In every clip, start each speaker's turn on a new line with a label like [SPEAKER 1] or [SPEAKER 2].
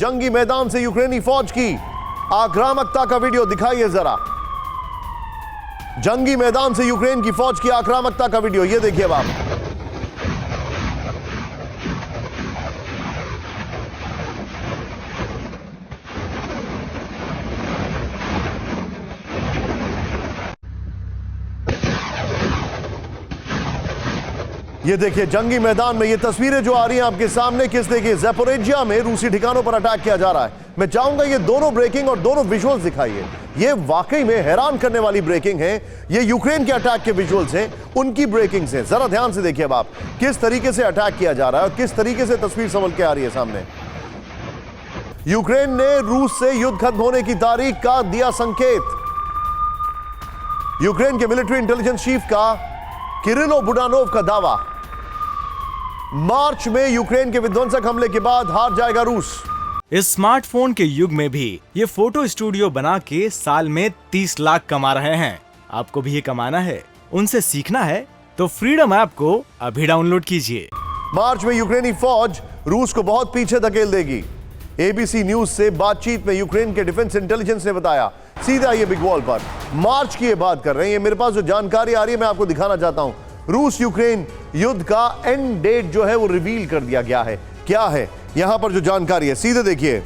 [SPEAKER 1] जंगी मैदान से यूक्रेनी फौज की आक्रामकता का वीडियो दिखाइए जरा। जंगी मैदान से यूक्रेन की फौज की आक्रामकता का वीडियो ये देखिए आप। ये देखिए जंगी मैदान में ये तस्वीरें जो आ रही हैं आपके सामने, किस देखिए ज़ैपोरिज़िया में रूसी ठिकानों पर अटैक किया जा रहा है। मैं चाहूंगा ये दोनों ब्रेकिंग और दोनों विजुअल्स दिखाइए। ये वाकई में हैरान करने वाली ब्रेकिंग है। ये यूक्रेन के अटैक के विजुअल्स हैं, उनकी ब्रेकिंग से जरा ध्यान से देखिए अब आप किस तरीके से अटैक किया जा रहा है और किस तरीके से तस्वीर संभल के आ रही है सामने। यूक्रेन ने रूस से युद्ध खत्म होने की तारीख का दिया संकेत। यूक्रेन के मिलिट्री इंटेलिजेंस चीफ का किरिलो बुडानोव का दावा, मार्च में यूक्रेन के विध्वंसक हमले के बाद हार जाएगा रूस।
[SPEAKER 2] इस स्मार्टफोन के युग में भी ये फोटो स्टूडियो बना के साल में 30 लाख कमा रहे हैं। आपको भी ये कमाना है, उनसे सीखना है तो फ्रीडम ऐप को अभी डाउनलोड कीजिए।
[SPEAKER 1] मार्च में यूक्रेनी फौज रूस को बहुत पीछे धकेल देगी। एबीसी न्यूज से बातचीत में यूक्रेन के डिफेंस इंटेलिजेंस ने बताया, सीधा ये बिग वॉल पर मार्च की ये बात कर रहे हैं। ये मेरे पास जो जानकारी आ रही है मैं आपको दिखाना चाहता हूं। रूस यूक्रेन युद्ध का एंड डेट जो है वो रिवील कर दिया गया है। क्या है यहां पर जो जानकारी है, सीधे देखिए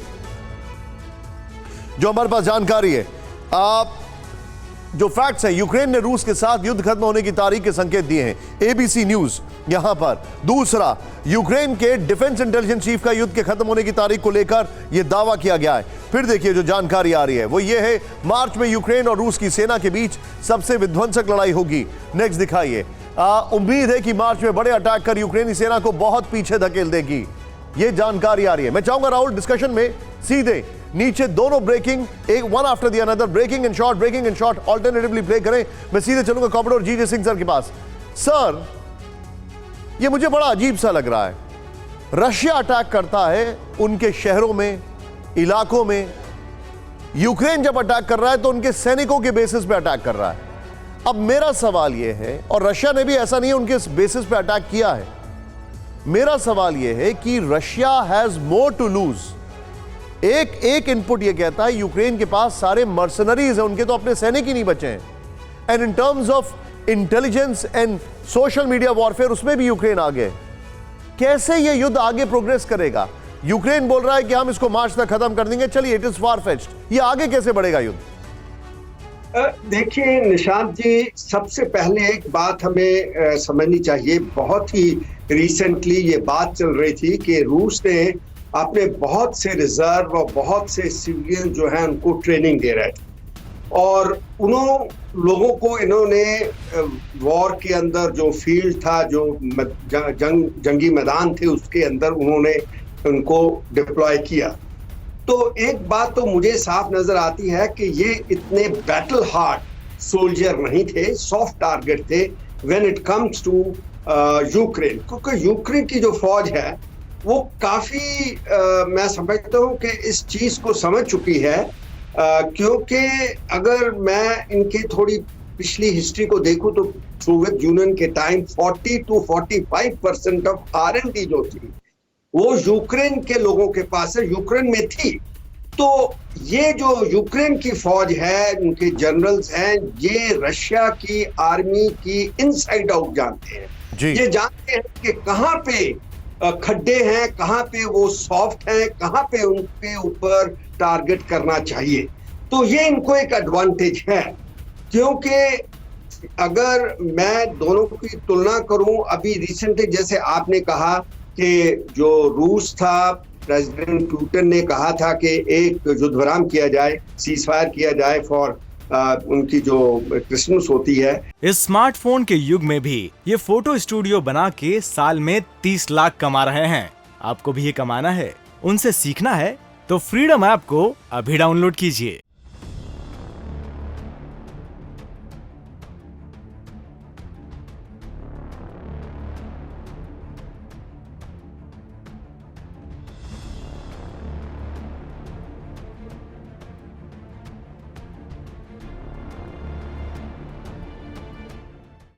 [SPEAKER 1] जो हमारे पास जानकारी है। आप जो फैक्ट्स है, यूक्रेन ने रूस के साथ युद्ध खत्म होने की तारीख के संकेत दिए हैं, एबीसी न्यूज यहां पर। दूसरा, यूक्रेन के डिफेंस इंटेलिजेंस चीफ का युद्ध के खत्म होने की तारीख को लेकर यह दावा किया गया है। फिर देखिए जो जानकारी आ रही है वो ये है, मार्च में यूक्रेन और रूस की सेना के बीच सबसे विध्वंसक लड़ाई होगी। नेक्स्ट दिखाइए। उम्मीद है कि मार्च में बड़े अटैक कर यूक्रेनी सेना को बहुत पीछे धकेल देगी। यह जानकारी आ रही है। मैं चाहूंगा राहुल डिस्कशन में सीधे नीचे दोनों ब्रेकिंग, एक one after the another, breaking and short alternatively play करें। मैं सीधे चलूंगा कॉमोडोर जीजे सिंह सर के पास। सर, यह मुझे बड़ा अजीब सा लग रहा है। रशिया अटैक करता है उनके शहरों में, इलाकों में। यूक्रेन जब अटैक कर रहा है तो उनके सैनिकों के बेसिस पे अटैक कर रहा है। अब मेरा सवाल यह है, और रशिया ने भी ऐसा नहीं है उनके बेसिस पे अटैक किया है, मेरा सवाल यह है कि Russia has more to lose. एक इनपुट यह कहता है यूक्रेन के पास सारे मर्सनरीज हैं, उनके तो अपने सैनिक ही नहीं बचे हैं। And in terms of intelligence and social media warfare उसमें भी यूक्रेन आगे। कैसे यह युद्ध आगे प्रोग्रेस करेगा? यूक्रेन बोल रहा है कि हम इसको मार्च तक खत्म कर देंगे। चलिए, इट इज फार फेच्ड। यह आगे कैसे बढ़ेगा युद्ध?
[SPEAKER 3] देखिए निशांत जी, सबसे पहले एक बात हमें समझनी चाहिए। बहुत ही रिसेंटली ये बात चल रही थी कि रूस ने अपने बहुत से रिजर्व और बहुत से सिविलियन जो है उनको ट्रेनिंग दे रहे थे, और उन्होंने लोगों को इन्होंने वॉर के अंदर जो फील्ड था, जो जंगी मैदान थे, उसके अंदर उन्होंने उनको डिप्लॉय किया। तो एक बात तो मुझे साफ नजर आती है कि ये इतने बैटल हार्ड सोल्जर नहीं थे, सॉफ्ट टारगेट थे when it comes to Ukraine. क्योंकि यूक्रेन की जो फौज है वो काफी मैं समझता हूँ कि इस चीज को समझ चुकी है। क्योंकि अगर मैं इनके थोड़ी पिछली हिस्ट्री को देखूं तो सोवियत यूनियन के टाइम 40 to 45% ऑफ R&D जो थी वो यूक्रेन के लोगों के पास है, यूक्रेन में थी। तो ये जो यूक्रेन की फौज है, उनके जनरल्स हैं, ये रशिया की आर्मी की इनसाइड आउट जानते हैं। ये जानते हैं कि कहां पे खड्डे हैं, कहां पे वो सॉफ्ट हैं, कहां पे उनके ऊपर टारगेट करना चाहिए। तो ये इनको एक एडवांटेज है। क्योंकि अगर मैं दोनों की तुलना करूं, अभी रिसेंटली जैसे आपने कहा कि जो रूस था, प्रेसिडेंट पुतिन ने कहा था कि एक युद्ध विराम किया जाए, सीज फायर किया जाए फॉर उनकी जो क्रिसमस होती है।
[SPEAKER 2] इस स्मार्टफोन के युग में भी ये फोटो स्टूडियो बना के साल में 30 लाख कमा रहे हैं। आपको भी ये कमाना है, उनसे सीखना है तो फ्रीडम ऐप को अभी डाउनलोड कीजिए।